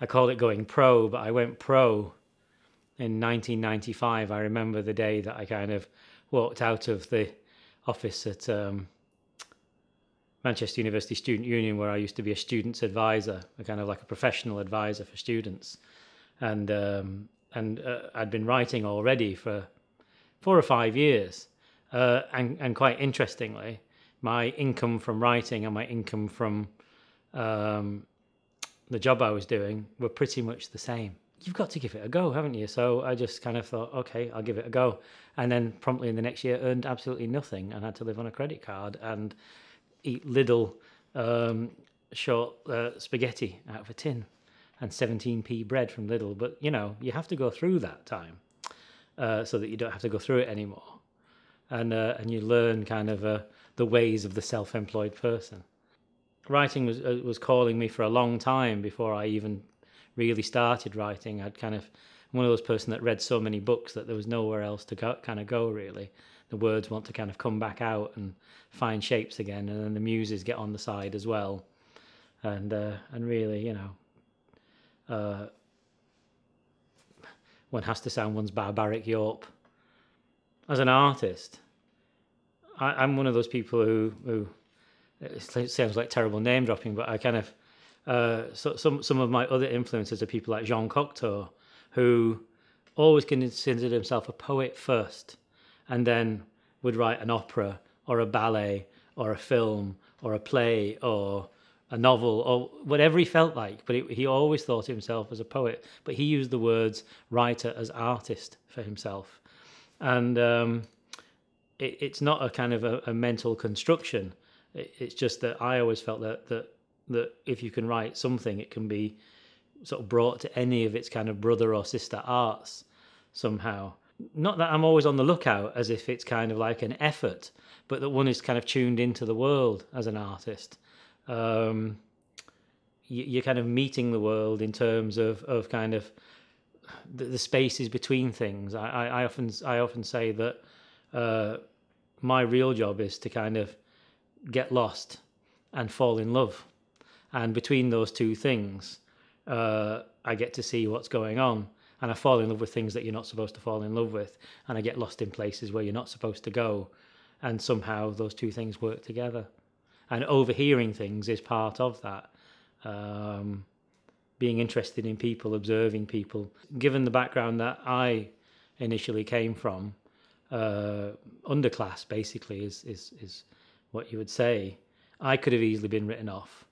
I called it going pro, but I went pro in 1995. I remember the day that I kind of walked out of the office at Manchester University Student Union, where I used to be a student's advisor, a kind of like a professional advisor for students. And I'd been writing already for 4 or 5 years. And quite interestingly, my income from writing and my income from the job I was doing were pretty much the same. You've got to give it a go, haven't you? So I just kind of thought, okay, I'll give it a go. And then promptly in the next year earned absolutely nothing and had to live on a credit card and eat Lidl short spaghetti out of a tin and 17p bread from Lidl. But, you know, you have to go through that time so that you don't have to go through it anymore. And you learn kind of the ways of the self-employed person. Writing was calling me for a long time before I even really started writing. I'm one of those person that read so many books that there was nowhere else to go really. The words want to kind of come back out and find shapes again, and then the muses get on the side as well. And really, you know, one has to sound one's barbaric yawp. As an artist, I'm one of those people who it sounds like terrible name dropping, but I kind of some of my other influences are people like Jean Cocteau, who always considered himself a poet first, and then would write an opera or a ballet or a film or a play or a novel or whatever he felt like. But he always thought of himself as a poet, but he used the words writer as artist for himself. And it's not a kind of a mental construction. It's just that I always felt that if you can write something, it can be sort of brought to any of its kind of brother or sister arts somehow. Not that I'm always on the lookout as if it's kind of like an effort, but that one is kind of tuned into the world as an artist. You're kind of meeting the world in terms of kind of the spaces between things. I often say that my real job is to kind of get lost and fall in love, and between those two things I get to see what's going on, and I fall in love with things that you're not supposed to fall in love with, and I get lost in places where you're not supposed to go, and somehow those two things work together. And overhearing things is part of that. Being interested in people, observing people. Given the background that I initially came from, underclass basically is what you would say, I could have easily been written off.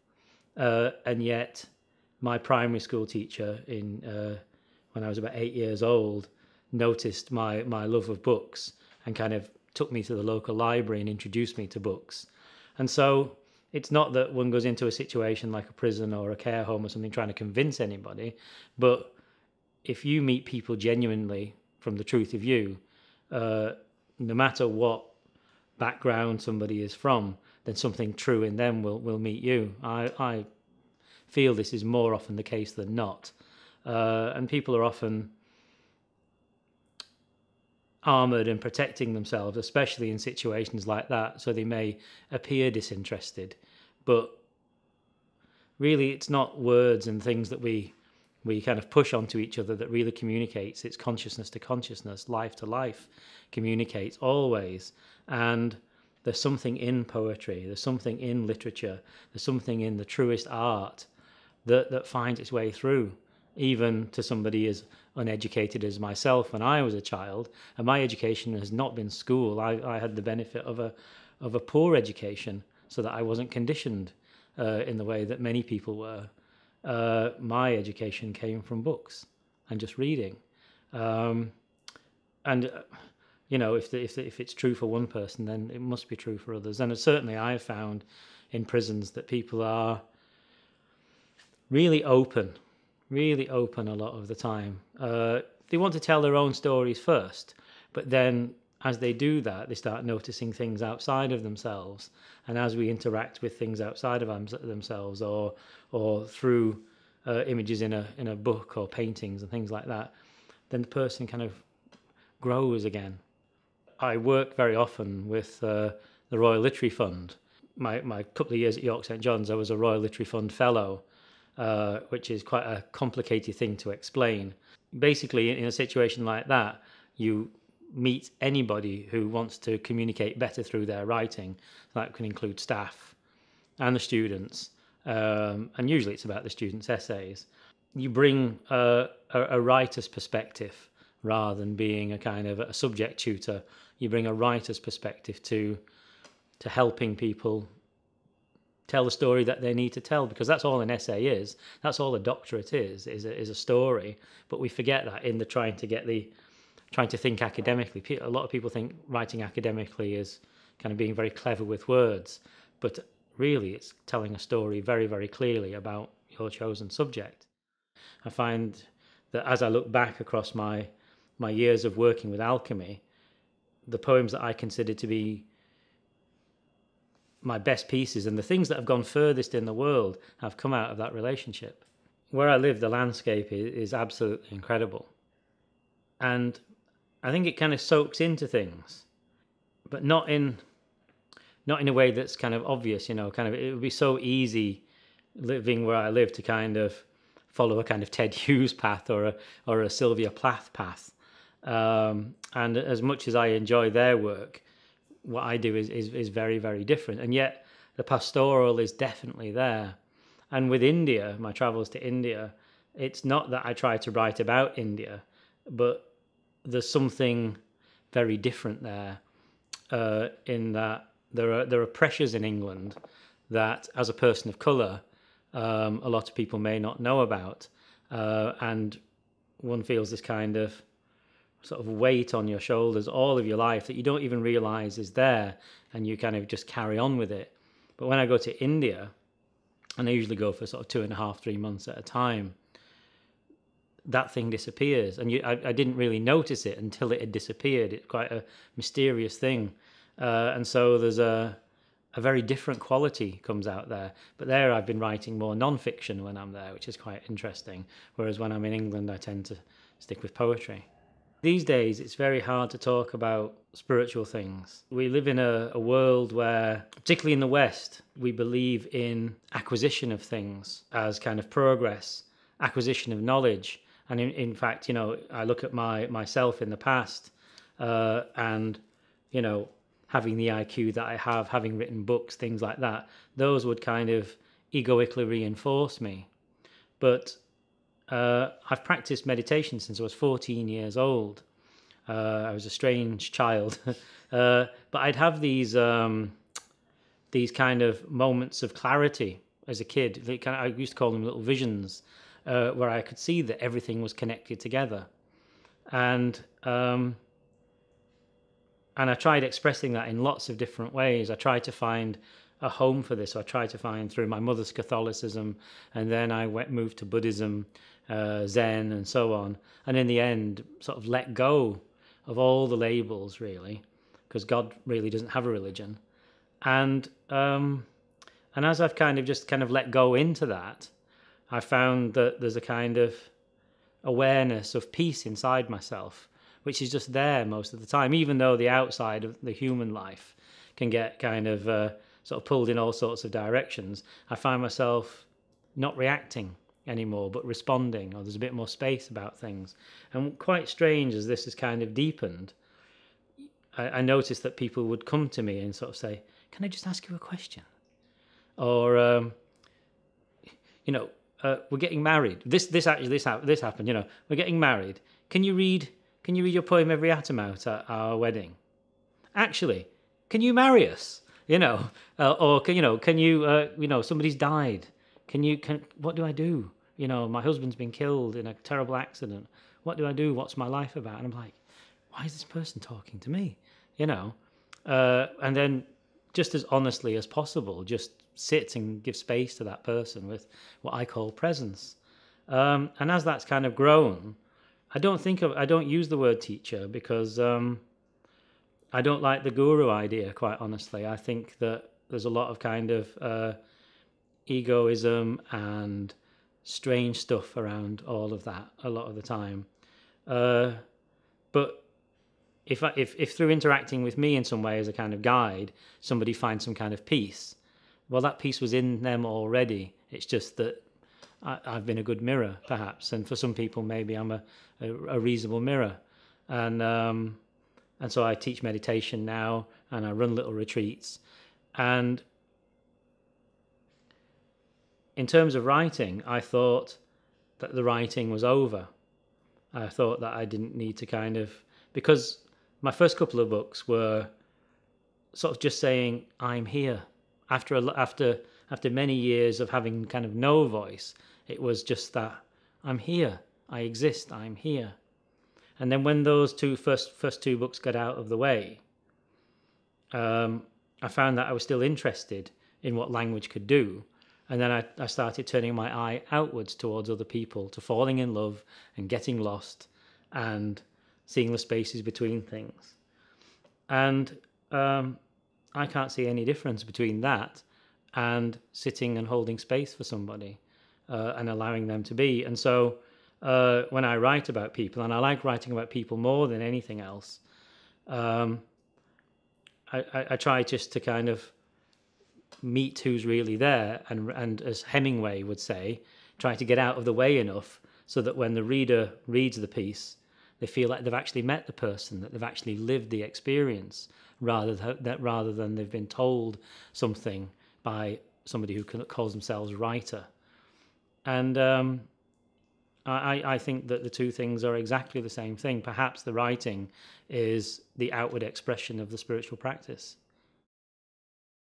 And yet my primary school teacher when I was about 8 years old noticed my love of books and kind of took me to the local library and introduced me to books. And so it's not that one goes into a situation like a prison or a care home or something trying to convince anybody, but if you meet people genuinely from the truth of you, no matter what background somebody is from, then something true in them will meet you. I feel this is more often the case than not. And people are often armoured and protecting themselves, especially in situations like that, so they may appear disinterested. But really, it's not words and things that we kind of push onto each other that really communicates. It's consciousness to consciousness, life to life communicates always. And there's something in poetry, there's something in literature, there's something in the truest art that finds its way through, even to somebody as uneducated as myself when I was a child. And my education has not been school. I had the benefit of a poor education, so that I wasn't conditioned in the way that many people were. My education came from books and just reading. And you know, if it's true for one person, then it must be true for others. And certainly I have found in prisons that people are really open a lot of the time. They want to tell their own stories first, but then as they do that, they start noticing things outside of themselves. And as we interact with things outside of themselves, or through images in a book or paintings and things like that, then the person kind of grows again. I work very often with the Royal Literary Fund. My couple of years at York St John's, I was a Royal Literary Fund Fellow, which is quite a complicated thing to explain. Basically, in a situation like that, you meet anybody who wants to communicate better through their writing. That can include staff and the students, and usually it's about the students' essays. You bring a writer's perspective rather than being a kind of a subject tutor. You bring a writer's perspective to helping people tell the story that they need to tell, because that's all an essay is. That's all a doctorate is a story. But we forget that in the trying to think academically. A lot of people think writing academically is kind of being very clever with words, but really it's telling a story very, very clearly about your chosen subject. I find that as I look back across my years of working with alchemy, the poems that I consider to be my best pieces and the things that have gone furthest in the world have come out of that relationship. Where I live, the landscape is absolutely incredible. And I think it kind of soaks into things, but not in a way that's kind of obvious, you know, kind of, it would be so easy living where I live to kind of follow a kind of Ted Hughes path or a Sylvia Plath path. And as much as I enjoy their work, what I do is very, very different. And yet the pastoral is definitely there. And with India, my travels to India, it's not that I try to write about India, but there's something very different there, in that there are pressures in England that, as a person of colour, a lot of people may not know about, and one feels this kind of sort of weight on your shoulders all of your life that you don't even realise is there, and you kind of just carry on with it. But when I go to India, and I usually go for sort of 2.5, 3 months at a time, that thing disappears, and I didn't really notice it until it had disappeared. It's quite a mysterious thing, and so there's a very different quality comes out there. But there I've been writing more non-fiction when I'm there, which is quite interesting, whereas when I'm in England I tend to stick with poetry. These days it's very hard to talk about spiritual things. We live in a world where, particularly in the West, we believe in acquisition of things as kind of progress, acquisition of knowledge. And in fact, you know, I look at myself in the past, and, you know, having the IQ that I have, having written books, things like that, those would kind of egoically reinforce me. But I've practiced meditation since I was 14 years old. I was a strange child, but I'd have these kind of moments of clarity as a kid. I used to call them little visions, where I could see that everything was connected together, and I tried expressing that in lots of different ways. I tried to find a home for this. So I tried to find through my mother's Catholicism, and then I moved to Buddhism, Zen, and so on. And in the end, sort of let go of all the labels, really, because God really doesn't have a religion. And as I've kind of let go into that, I found that there's a kind of awareness of peace inside myself, which is just there most of the time, even though the outside of the human life can get kind of sort of pulled in all sorts of directions. I find myself not reacting anymore, but responding, or there's a bit more space about things. And quite strange as this has kind of deepened, I noticed that people would come to me and sort of say, "Can I just ask you a question?" Or, you know, we're getting married. This happened. You know, we're getting married. Can you read your poem Every Atom out at our wedding? Actually, can you marry us? You know, or can you somebody's died. What do I do? You know, my husband's been killed in a terrible accident. What do I do? What's my life about? And I'm like, why is this person talking to me? You know, and then just as honestly as possible, just sit and give space to that person with what I call presence. And as that's kind of grown, I don't use the word teacher because I don't like the guru idea, quite honestly. I think that there's a lot of kind of egoism and strange stuff around all of that a lot of the time. But if through interacting with me in some way as a kind of guide, somebody finds some kind of peace, well, that peace was in them already. It's just that I've been a good mirror, perhaps, and for some people, maybe I'm a reasonable mirror, and so I teach meditation now, and I run little retreats, and in terms of writing, I thought that the writing was over. I thought that I didn't need to kind of, because my first couple of books were sort of just saying, I'm here. After many years of having kind of no voice, it was just that, I'm here, I exist, I'm here. And then when those first two books got out of the way, I found that I was still interested in what language could do. And then I started turning my eye outwards towards other people, to falling in love and getting lost and seeing the spaces between things. And I can't see any difference between that and sitting and holding space for somebody and allowing them to be. And so when I write about people, and I like writing about people more than anything else, I try just to kind of meet who's really there, and as Hemingway would say, try to get out of the way enough so that when the reader reads the piece, they feel like they've actually met the person, that they've actually lived the experience, rather than they've been told something by somebody who calls themselves a writer. And I think that the two things are exactly the same thing. Perhaps the writing is the outward expression of the spiritual practice.